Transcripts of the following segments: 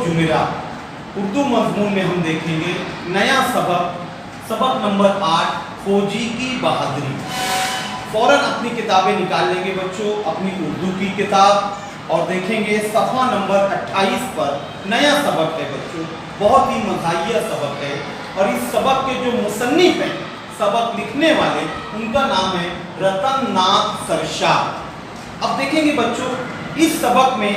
जुमेरात उर्दू मजमून में हम देखेंगे नया सबक नंबर 8 फौजी की बहादुरी। फौरन अपनी किताबें निकाल लेंगे बच्चों, अपनी उर्दू की किताब, और देखेंगे सफ़ा नंबर 28 पर नया सबक है बच्चों। बहुत ही मज़ाहिया सबक है और इस सबक के जो मुसन्निफ हैं, सबक लिखने वाले, उनका नाम है रतन नाथ सरशार। अब देखेंगे बच्चों इस सबक में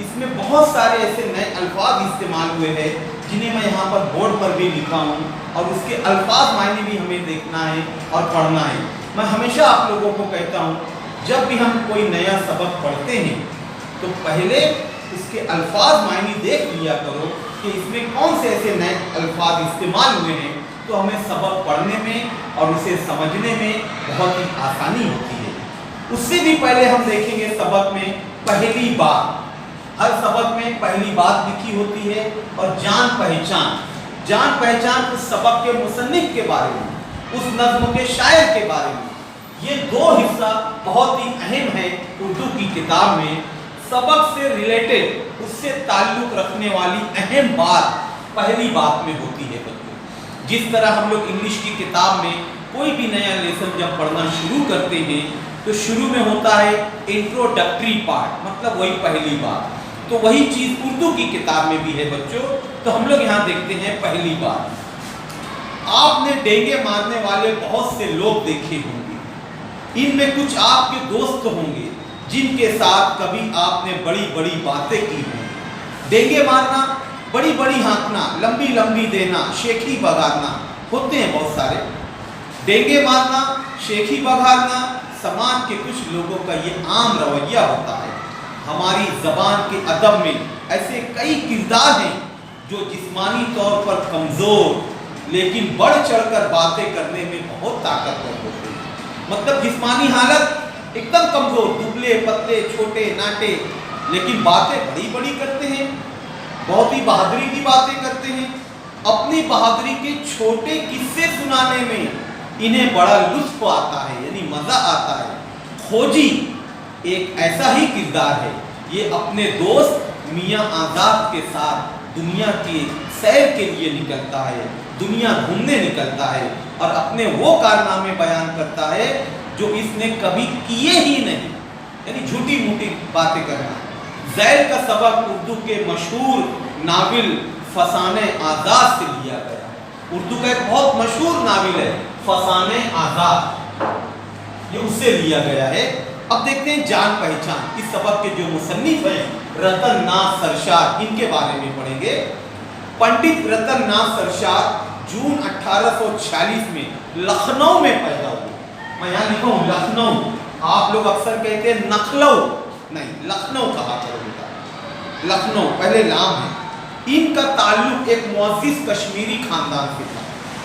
इसमें बहुत सारे ऐसे नए अल्फाज इस्तेमाल हुए हैं जिन्हें मैं यहाँ पर बोर्ड पर भी लिखा हूँ और उसके अल्फाज मायने भी हमें देखना है और पढ़ना है। मैं हमेशा आप लोगों को कहता हूँ जब भी हम कोई नया सबक पढ़ते हैं तो पहले इसके अल्फाज मायने देख लिया करो कि इसमें कौन से ऐसे नए अल्फाज इस्तेमाल हुए हैं, तो हमें सबक पढ़ने में और उसे समझने में बहुत ही आसानी होती है। उससे भी पहले हम देखेंगे सबक में पहली बात। हर सबक में पहली बात लिखी होती है और जान पहचान उस सबक के मुसन्निफ के बारे में, उस नज़्म के शायर के बारे में। ये दो हिस्सा बहुत ही अहम है उर्दू की किताब में। सबक से रिलेटेड, उससे ताल्लुक़ रखने वाली अहम बात पहली बात में होती है बच्चों। जिस तरह हम लोग इंग्लिश की किताब में कोई भी नया लेसन जब पढ़ना शुरू करते हैं तो शुरू में होता है इंट्रोडक्टरी पार्ट, मतलब वही पहली बात। तो वही चीज़ उर्दू की किताब में भी है बच्चों। तो हम लोग यहाँ देखते हैं पहली बात। आपने डेंगे मारने वाले बहुत से लोग देखे होंगे, इनमें कुछ आपके दोस्त होंगे जिनके साथ कभी आपने बड़ी बड़ी बातें की होंगी। डेंगे मारना, बड़ी बड़ी हाँकना, लंबी लंबी देना, शेखी बघारना, होते हैं बहुत सारे। डेंगे मारना, शेखी बघारना समाज के कुछ लोगों का ये आम रवैया होता है। हमारी ज़बान के अदब में ऐसे कई किरदार हैं जो जिस्मानी तौर पर कमज़ोर लेकिन बढ़ चढ़कर बातें करने में बहुत ताकतवर होते हैं। मतलब जिस्मानी हालत एकदम कमज़ोर, दुबले पतले, छोटे नाटे, लेकिन बातें बड़ी बड़ी करते हैं, बहुत ही बहादुरी की बातें करते हैं। अपनी बहादुरी के छोटे किस्से सुनाने में इन्हें बड़ा लुत्फ़ आता है, यानी मज़ा आता है। खोजी एक ऐसा ही किरदार है। ये अपने दोस्त मियाँ आज़ाद के साथ दुनिया की सैर के लिए निकलता है, दुनिया घूमने निकलता है और अपने वो कारनामे बयान करता है जो इसने कभी किए ही नहीं, यानी झूठी मूठी बातें करना। ज़ैल का सबक उर्दू के मशहूर नावल फसाने आज़ाद से लिया गया। उर्दू का एक बहुत मशहूर नावल है फसाने आज़ाद, ये उससे लिया गया है। अब देखते हैं जान पहचान। इस सबक के जो मुसन्निफ हैं रतन नाथ सरशार, इनके बारे में पढ़ेंगे। पंडित रतन नाथ सरशार जून 1846 में लखनऊ में पैदा हुए। मैं यहाँ लिखा हूँ लखनऊ, आप लोग अक्सर कहते हैं नखलऊ, नहीं लखनऊ कहा करो बेटा, लखनऊ पहले नाम है। इनका ताल्लुक एक मुअज़्ज़िज़ कश्मीरी खानदान से था।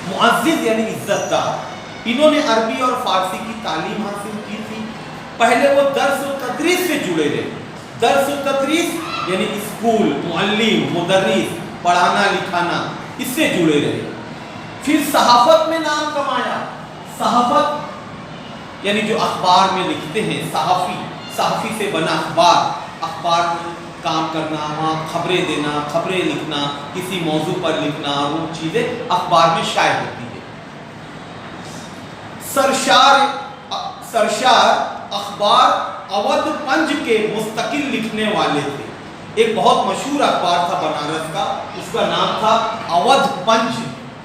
मुअज़्ज़िज़ यानी इज्जतदार। इन्होंने अरबी और फारसी की तालीम हासिल की थी। पहले वो दर्स व तदरीस से जुड़े रहे। दर्स व तदरीस यानी स्कूल, मुअल्लिम, मुदर्रिस, पढ़ाना लिखाना, इससे जुड़े रहे। फिर सहाफ़त में नाम कमाया। सहाफ़त यानी जो अखबार में लिखते हैं, सहाफ़ी से बना अखबार में काम करना, वहाँ खबरें देना, खबरें लिखना, किसी मौजू पर लिखना, वो चीज़ें अखबार में शाये होती है। सरशार अखबार अवध पंज के मुस्तकिल लिखने वाले थे। एक बहुत मशहूर अखबार था बनारस का, उसका नाम था अवध पंज।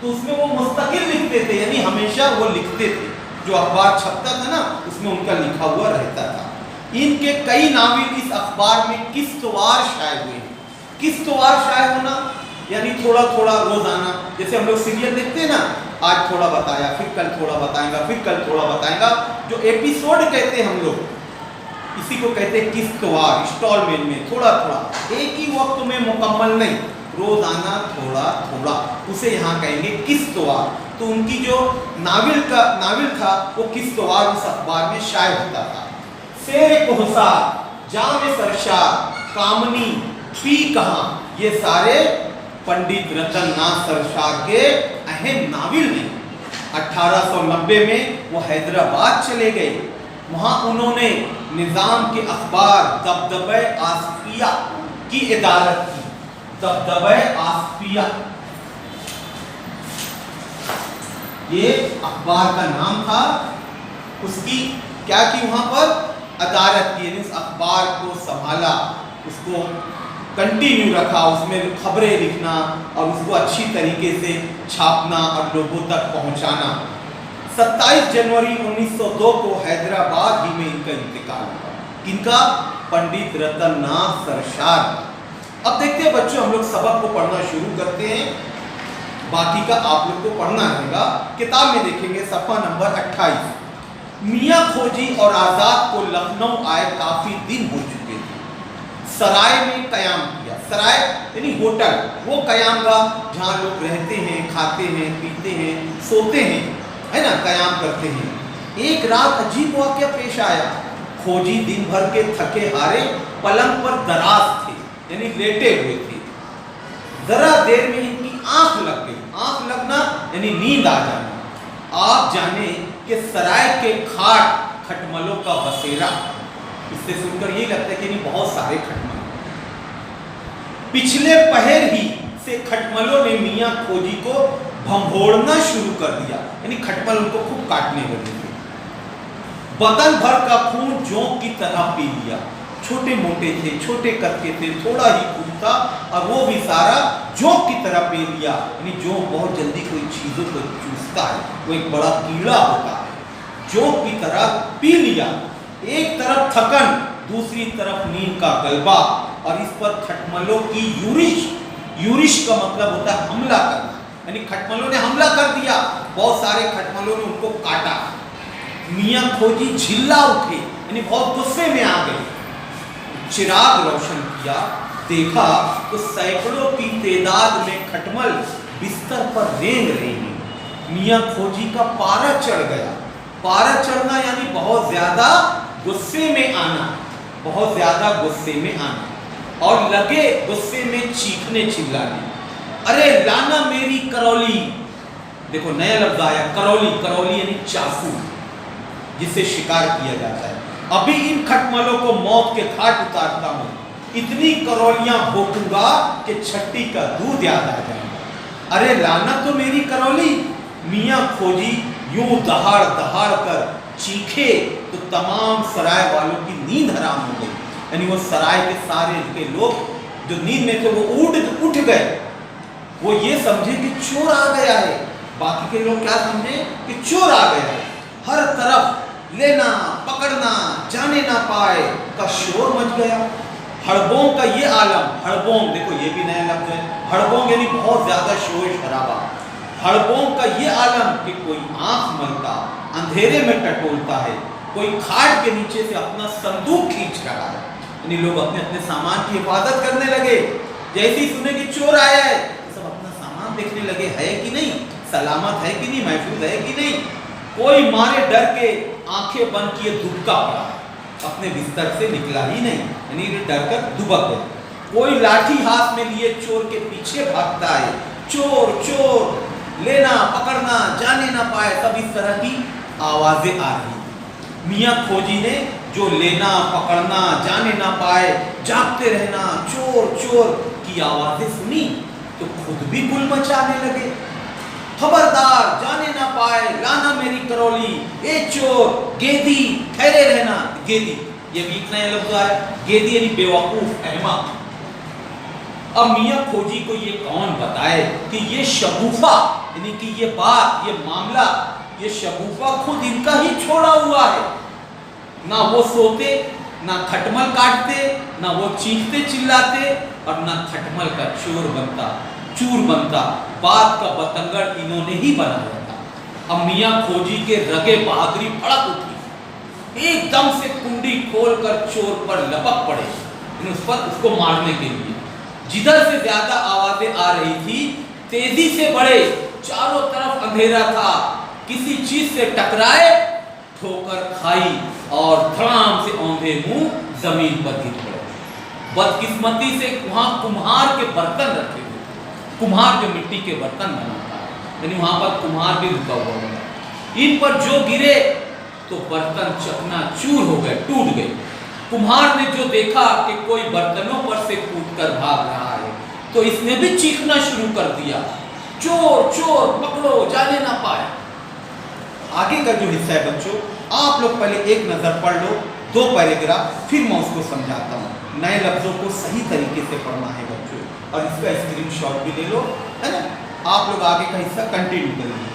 तो उसमें वो मुस्तकिल लिखते थे, यानी हमेशा वो लिखते थे। जो अखबार छपता था ना, उसमें उनका लिखा हुआ रहता था। इनके कई नावल इस अखबार में किस्तवार शाये हुए हैं। किस्तवार शाये होना यानी थोड़ा थोड़ा रोजाना, जैसे हम लोग सीरियल देखते हैं ना, आज थोड़ा बताया, फिर कल थोड़ा बताएगा, फिर कल थोड़ा बताएगा, जो एपिसोड कहते हैं हम लोग, इसी को कहते हैं किस्तवार। इंस्टॉलमेंट में थोड़ा थोड़ा, एक ही वक्त में मुकम्मल नहीं, रोजाना थोड़ा थोड़ा, उसे यहाँ कहेंगे किस्तवार। तो उनकी जो नावल था वो किस्तवार उस अखबार में शाये होता था। शेर कोहसार, जाम सरशार, कामनी, पी कहाँ, ये सारे पंडित रतन नाथ सरशार के अहम नावल हैं। 1890 में वो हैदराबाद चले गए। वहाँ उन्होंने निज़ाम के अखबार दबदबे आसिफिया की इदारत की। दबदबे आस्पिया, ये अखबार का नाम था। उसकी क्या की वहां पर अदालत की, यानी उस अखबार को संभाला, उसको कंटिन्यू रखा, उसमें खबरें लिखना और उसको अच्छी तरीके से छापना और लोगों तक पहुंचाना। 27 जनवरी 1902 को हैदराबाद ही में इनका इंतकाल हुआ। किनका? पंडित रतननाथ सरशार। अब देखते हैं बच्चों, हम लोग सबक को पढ़ना शुरू करते हैं, बाकी का आप लोग को पढ़ना रहेगा। किताब में देखेंगे सफ़ा नंबर 28। मियाँ खोजी और आज़ाद को लखनऊ आए काफ़ी दिन हो चुके थे। सराय में कयाम किया, सराय यानी होटल, वो कयामगाह जहाँ लोग रहते हैं, खाते हैं, पीते हैं, सोते हैं, है ना, कयाम करते हैं। एक रात अजीब वाक़या पेश आया। खोजी दिन भर के थके हारे पलंग पर दराज थे, यानी लेटे हुए थे। जरा देर में इनकी आंख लग गई। आंख लगना यानी नींद आ जाना। आप जाने कि सराय के खाट खटमलों का बसेरा। इससे सुनकर ये लगता है कि नहीं, बहुत सारे खटमल। पिछले पहर ही से खटमलों ने मियाँ खोजी को भंभोड़ना शुरू कर दिया, यानी खटमल उनको खूब काटने लगे थे। बदन भर का खून जोंक की तरह पी लिया। छोटे मोटे थे, छोटे कद के थे, थोड़ा ही खून था और वो भी सारा जोंक की तरह पी लिया। यानी जोंक बहुत जल्दी कोई चीजों को चूसता है, वो एक बड़ा कीड़ा होता है। जोंक की तरह पी लिया। एक तरफ थकन, दूसरी तरफ नींद का गलबा, और इस पर खटमलों की यूरिश। यूरिश का मतलब होता है हमला करना, यानी खटमलों ने हमला कर दिया। बहुत सारे खटमलों ने उनको काटा। मियाँ खोजी झिल्ला उठे, यानी बहुत गुस्से में आ गए। चिराग रोशन किया, देखा तो सैकड़ों की तादाद में खटमल बिस्तर पर रेंग रहे हैं। मियाँ खोजी का पारा चढ़ गया। पारा चढ़ना यानी बहुत ज्यादा गुस्से में आना, बहुत ज्यादा गुस्से में आना, और लगे गुस्से में चीखने चिल्लाने। अरे लाना मेरी करौली। देखो नया लफ्ज आया, करौली। करौली यानी चाकू, जिससे शिकार किया जाता है। अभी इन खटमलों को मौत के घाट उतारता हूं। इतनी करौलियां भोंकूंगा कि छट्टी का दूध याद आ जाएगा। अरे लाना तो मेरी करौली। मियाँ खोजी यूं दहाड़ दहाड़ कर चीखे तो तमाम सराय वालों की नींद हराम हो गई। यानी वो सराय के सारे के लोग जो नींद में थे वो उठ गए। वो ये समझे कि चोर आ गया है। बाकी के लोग क्या समझे कि चोर आ गया है। हर तरफ लेना पकड़ना, जाने ना पाए का शोर मच गया। हड़बों का ये आलम, हड़बों देखो ये भी नया लफ्ज है। हड़बों यानी बहुत ज्यादा शोर शराबा। हड़बों का ये आलम कि कोई आंख मलता, अंधेरे में टटोलता है, कोई खाट के नीचे से अपना संदूक खींच रहा है। यानी लोग अपने अपने सामान की हिफाजत करने लगे। जैसे ही सुने कि चोर आया है, सब अपना सामान देखने लगे, है कि नहीं, सलामत है कि नहीं, महफूज है कि नहीं। कोई मारे डर के आंखें बंद किए दुबका पड़ा, अपने बिस्तर से निकला ही नहीं, यानी डर कर दुबक गया। कोई लाठी हाथ में लिए चोर के पीछे भागता है। चोर चोर, लेना पकड़ना, जाने ना पाए, सब इस तरह की आवाजें आ रही। मियाँ खोजी ने जो लेना पकड़ना, जाने ना पाए, जागते रहना, चोर चोर की आवाजें सुनी तो खुद भी गुल मचाने लगे। खबरदार, जाने ना पाए, लाना मेरी करौली, ए चोर, गेदी, ठहरे रहना। गेदी ये भी एक नया लफ्ज है। गेदी यानी बेवकूफ, अहमक। अब मियाँ खोजी को ये कौन बताए कि ये शगुफा, यानी कि ये बात, ये मामला, ये शगुफा खुद इनका ही छोड़ा हुआ है। ना वो सोते, ना खटमल काटते, ना वो चीखते चिल्लाते, और ना खटमल का चूर बनता। बात का बतंगड़ इन्होंने ही बनाया था। अब मियाँ खोजी के रगे बहादुरी भड़क उठी। एकदम से कुंडी खोलकर चोर पर लपक पड़े, उस पर उसको मारने के लिए। जिधर से ज्यादा आवाजें आ रही थी, तेजी से बढ़े। चारों तरफ अंधेरा था। किसी चीज से टकराए, ठोकर खाई और धड़ाम से औंधे मुंह जमीन पर गिर पड़े। बदकिस्मती से वहां कुम्हार के बर्तन रखे हुए, कुम्हार जो मिट्टी के बर्तन बनाता है, यानी वहां पर कुम्हार भी रुका हुआ है। इन पर जो गिरे तो बर्तन चकनाचूर हो गए, टूट गए। कुम्हार ने जो देखा कि कोई बर्तनों पर से कूदकर भाग रहा है, तो इसने भी चीखना शुरू कर दिया, चोर चोर पकड़ो, जाने ना पाए। आगे का जो हिस्सा है बच्चों, आप लोग पहले एक नजर पढ़ लो, 2 पैराग्राफ, फिर मैं उसको समझाता हूँ। नए लफ्जों को सही तरीके से पढ़ना है बच्चों, और इसका स्क्रीनशॉट भी ले लो, है ना। आप लोग आगे का हिस्सा कंटिन्यू करिए।